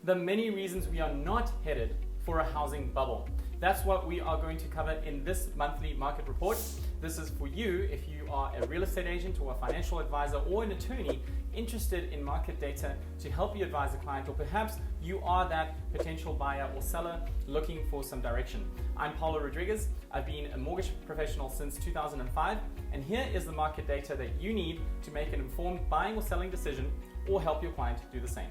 the many reasons we are not headed for a housing bubble. That's what we are going to cover in this monthly market report. This is for you if you are a real estate agent or a financial advisor or an attorney interested in market data to help you advise a client, or perhaps you are that potential buyer or seller looking for some direction. I'm Paulo Rodriguez. I've been a mortgage professional since 2005, and here is the market data that you need to make an informed buying or selling decision or help your client do the same.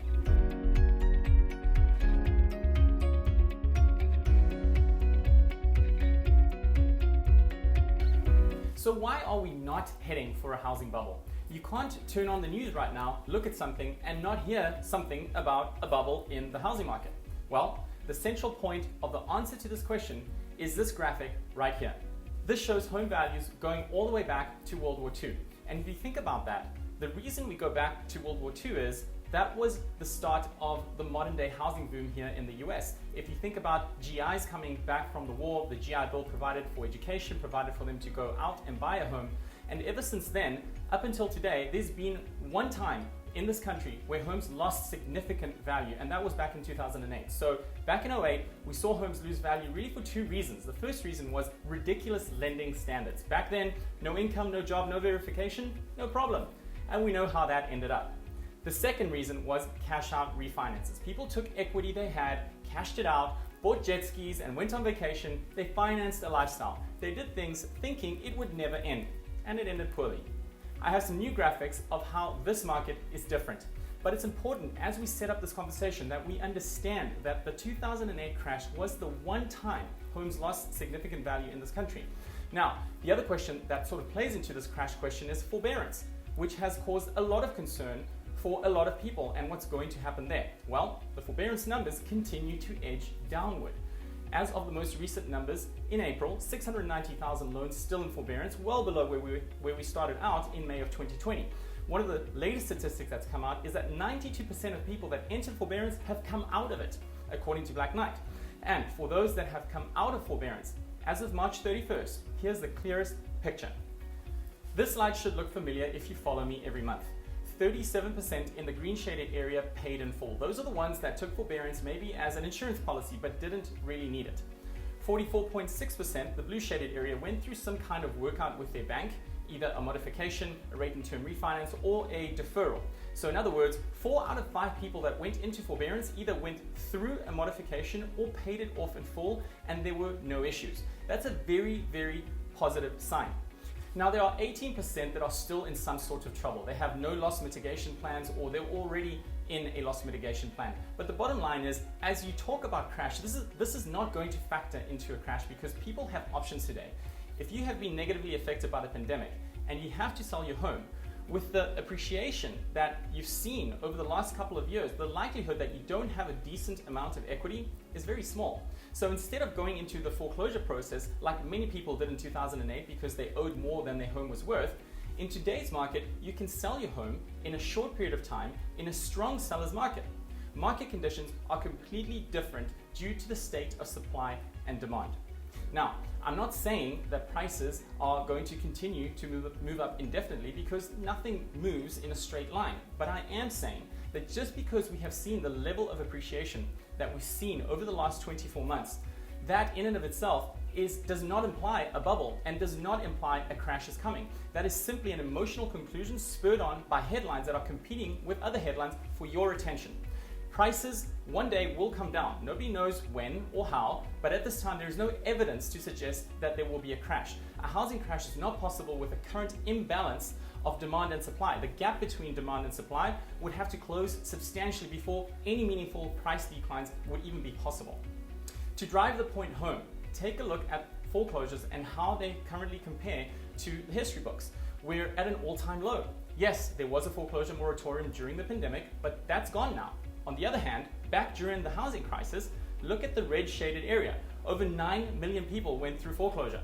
So why are we not heading for a housing bubble? You can't turn on the news right now, look at something, and not hear something about a bubble in the housing market. Well, the central point of the answer to this question is this graphic right here. This shows home values going all the way back to World War II. And if you think about that, the reason we go back to World War II is that was the start of the modern day housing boom here in the US. If you think about GIs coming back from the war, the GI Bill provided for education, provided for them to go out and buy a home. And ever since then, up until today, there's been one time in this country where homes lost significant value, and that was back in 2008. So back in 2008, we saw homes lose value really for two reasons. The first reason was ridiculous lending standards. Back then, no income, no job, no verification, no problem. And we know how that ended up. The second reason was cash out refinances. People took equity they had, cashed it out, bought jet skis and went on vacation. They financed a lifestyle. They did things thinking it would never end, and it ended poorly. I have some new graphics of how this market is different. But it's important as we set up this conversation that we understand that the 2008 crash was the one time homes lost significant value in this country. Now, the other question that sort of plays into this crash question is forbearance, which has caused a lot of concern for a lot of people. And what's going to happen there? Well, the forbearance numbers continue to edge downward. As of the most recent numbers, in April, 690,000 loans still in forbearance, well below where we started out in May of 2020. One of the latest statistics that's come out is that 92% of people that entered forbearance have come out of it, according to Black Knight. And for those that have come out of forbearance, as of March 31st, here's the clearest picture. This slide should look familiar if you follow me every month. 37% in the green shaded area paid in full. Those are the ones that took forbearance maybe as an insurance policy but didn't really need it. 44.6%, the blue shaded area, went through some kind of workout with their bank, either a modification, a rate and term refinance, or a deferral. So in other words, 4 out of 5 people that went into forbearance either went through a modification or paid it off in full, and there were no issues. That's a very, very positive sign. Now, there are 18% that are still in some sort of trouble. They have no loss mitigation plans, or they're already in a loss mitigation plan. But the bottom line is, as you talk about crash, this is not going to factor into a crash because people have options today. If you have been negatively affected by the pandemic and you have to sell your home, with the appreciation that you've seen over the last couple of years, the likelihood that you don't have a decent amount of equity is very small. So instead of going into the foreclosure process like many people did in 2008 because they owed more than their home was worth, in today's market, you can sell your home in a short period of time in a strong seller's market. Market conditions are completely different due to the state of supply and demand. Now, I'm not saying that prices are going to continue to move up indefinitely because nothing moves in a straight line. But I am saying that just because we have seen the level of appreciation that we've seen over the last 24 months, that in and of itself does not imply a bubble and does not imply a crash is coming. That is simply an emotional conclusion spurred on by headlines that are competing with other headlines for your attention. Prices one day will come down. Nobody knows when or how, but at this time there is no evidence to suggest that there will be a crash. A housing crash is not possible with the current imbalance of demand and supply. The gap between demand and supply would have to close substantially before any meaningful price declines would even be possible. To drive the point home, take a look at foreclosures and how they currently compare to the history books. We're at an all-time low. Yes, there was a foreclosure moratorium during the pandemic, but that's gone now. On the other hand, back during the housing crisis, look at the red shaded area. Over 9 million people went through foreclosure.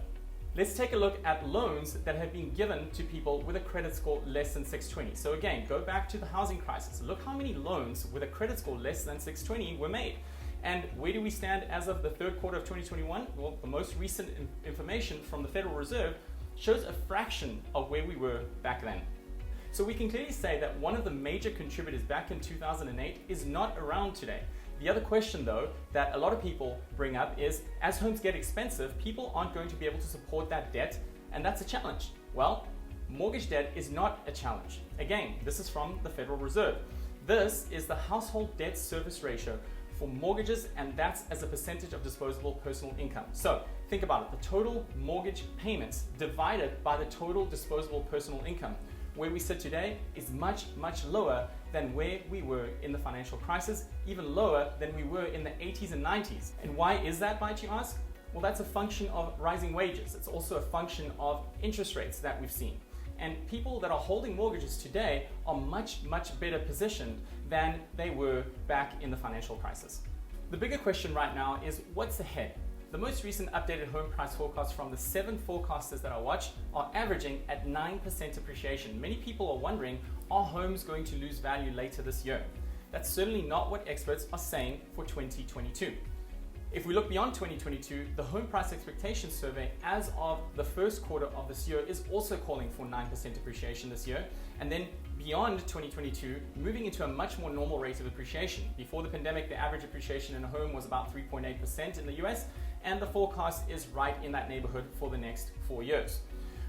Let's take a look at loans that have been given to people with a credit score less than 620. So again, go back to the housing crisis. Look how many loans with a credit score less than 620 were made. And where do we stand as of the third quarter of 2021? Well, the most recent information from the Federal Reserve shows a fraction of where we were back then. So we can clearly say that one of the major contributors back in 2008 is not around today. The other question though that a lot of people bring up is, as homes get expensive, people aren't going to be able to support that debt, and that's a challenge. Well, mortgage debt is not a challenge. Again, this is from the Federal Reserve. This is the household debt service ratio for mortgages, and that's as a percentage of disposable personal income. So think about it, the total mortgage payments divided by the total disposable personal income. Where we sit today is much, much lower than where we were in the financial crisis, even lower than we were in the 80s and 90s. And why is that, might you ask? Well, that's a function of rising wages. It's also a function of interest rates that we've seen. And people that are holding mortgages today are much, much better positioned than they were back in the financial crisis. The bigger question right now is, what's ahead? The most recent updated home price forecasts from the 7 forecasters that I watch are averaging at 9% appreciation. Many people are wondering, are homes going to lose value later this year? That's certainly not what experts are saying for 2022. If we look beyond 2022, the Home Price Expectations Survey as of the first quarter of this year is also calling for 9% appreciation this year. And then beyond 2022, moving into a much more normal rate of appreciation. Before the pandemic, the average appreciation in a home was about 3.8% in the US, and the forecast is right in that neighborhood for the next 4 years.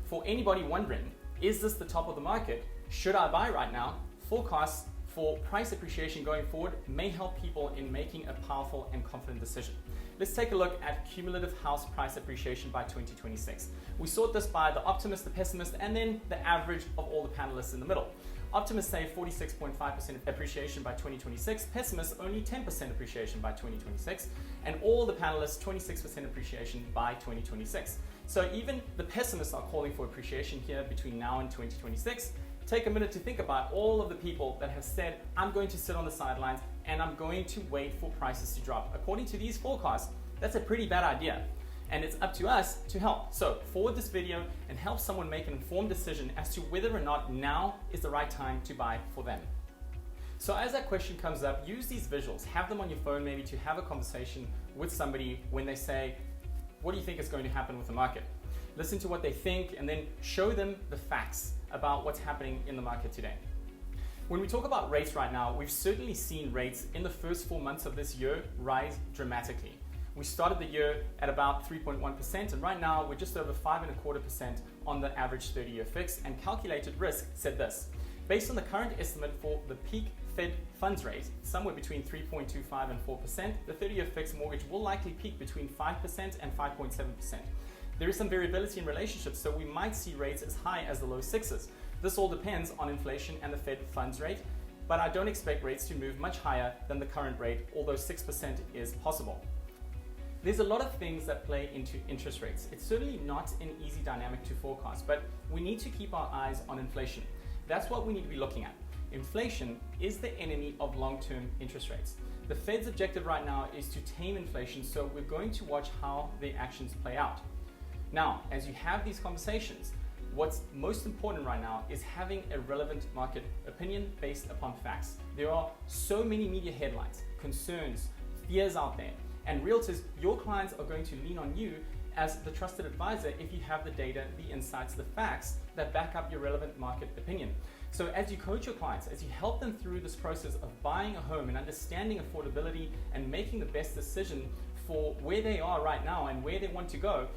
For anybody wondering, is this the top of the market? Should I buy right now? Forecasts for price appreciation going forward may help people in making a powerful and confident decision. Let's take a look at cumulative house price appreciation by 2026. We sort this by the optimist, the pessimist, and then the average of all the panelists in the middle. Optimists say 46.5% appreciation by 2026, pessimists only 10% appreciation by 2026, and all the panelists 26% appreciation by 2026. So even the pessimists are calling for appreciation here between now and 2026. Take a minute to think about all of the people that have said, I'm going to sit on the sidelines and I'm going to wait for prices to drop. According to these forecasts, that's a pretty bad idea. And it's up to us to help. So forward this video and help someone make an informed decision as to whether or not now is the right time to buy for them. So as that question comes up, use these visuals. Have them on your phone maybe to have a conversation with somebody when they say, what do you think is going to happen with the market? Listen to what they think and then show them the facts about what's happening in the market today. When we talk about rates right now, we've certainly seen rates in the first 4 months of this year rise dramatically. We started the year at about 3.1%, and right now we're just over 5.25% on the average 30-year fix, and Calculated Risk said this: based on the current estimate for the peak Fed funds rate, somewhere between 3.25% and 4%, the 30-year fixed mortgage will likely peak between 5% and 5.7%. There is some variability in relationships, so we might see rates as high as the low sixes. This all depends on inflation and the Fed funds rate, but I don't expect rates to move much higher than the current rate, although 6% is possible. There's a lot of things that play into interest rates. It's certainly not an easy dynamic to forecast, but we need to keep our eyes on inflation. That's what we need to be looking at. Inflation is the enemy of long-term interest rates. The Fed's objective right now is to tame inflation, so we're going to watch how their actions play out. Now, as you have these conversations, what's most important right now is having a relevant market opinion based upon facts. There are so many media headlines, concerns, fears out there, and realtors, your clients are going to lean on you as the trusted advisor if you have the data, the insights, the facts that back up your relevant market opinion. So as you coach your clients, as you help them through this process of buying a home and understanding affordability and making the best decision for where they are right now and where they want to go,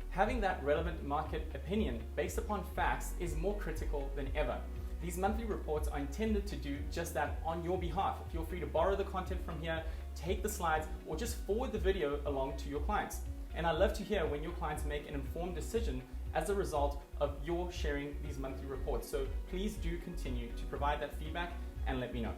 having that relevant market opinion based upon facts is more critical than ever. These monthly reports are intended to do just that on your behalf. Feel free to borrow the content from here, take the slides, or just forward the video along to your clients. And I love to hear when your clients make an informed decision as a result of your sharing these monthly reports. So please do continue to provide that feedback and let me know.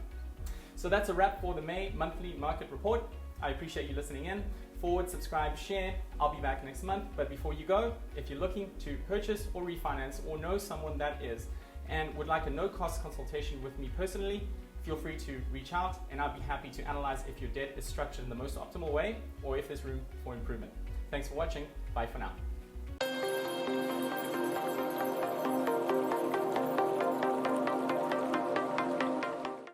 So that's a wrap for the May monthly market report. I appreciate you listening in. Forward, subscribe, share. I'll be back next month. But before you go, if you're looking to purchase or refinance or know someone that is and would like a no-cost consultation with me personally, feel free to reach out and I'll be happy to analyze if your debt is structured in the most optimal way or if there's room for improvement. Thanks for watching. Bye for now.